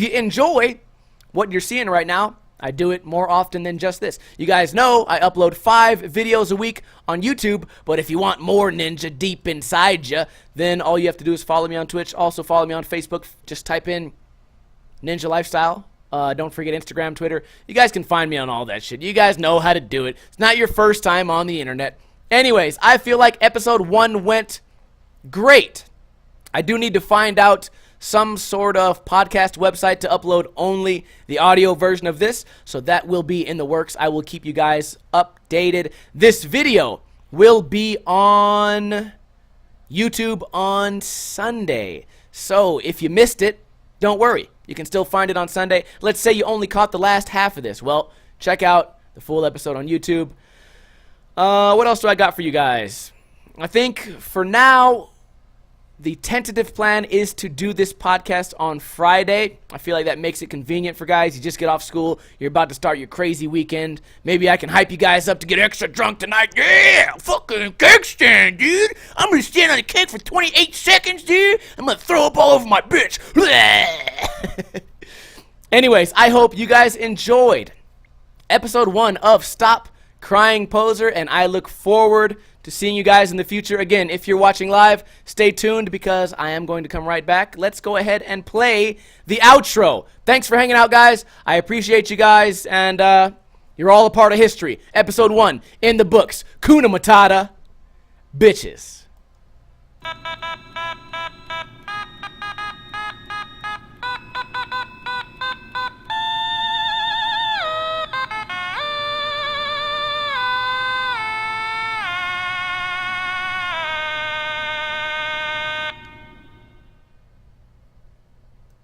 enjoy what you're seeing right now, I do it more often than just this. You guys know I upload 5 videos a week on YouTube, but if you want more ninja deep inside you, then all you have to do is follow me on Twitch. Also follow me on Facebook. Just type in Ninja Lifestyle. Don't forget Instagram, Twitter. You guys can find me on all that shit. You guys know how to do it. It's not your first time on the internet. Anyways, I feel like episode 1 went great. I do need to find out some sort of podcast website to upload only the audio version of this, so that will be in the works. I will keep you guys updated. This video will be on YouTube on Sunday. So if you missed it, don't worry. You can still find it on Sunday. Let's say you only caught the last half of this. Well, check out the full episode on YouTube. What else do I got for you guys? I think for now, the tentative plan is to do this podcast on Friday. I feel like that makes it convenient for guys. You just get off school. You're about to start your crazy weekend. Maybe I can hype you guys up to get extra drunk tonight. Yeah, fucking cake stand, dude. I'm going to stand on the cake for 28 seconds, dude. I'm going to throw up all over my bitch. Anyways, I hope you guys enjoyed episode 1 of Stop Crying Poser, and I look forward to seeing you guys in the future. Again, if you're watching live, stay tuned because I am going to come right back. Let's go ahead and play the outro. Thanks for hanging out, guys. I appreciate you guys, and you're all a part of history. Episode 1 in the books. Kuna Matata, bitches.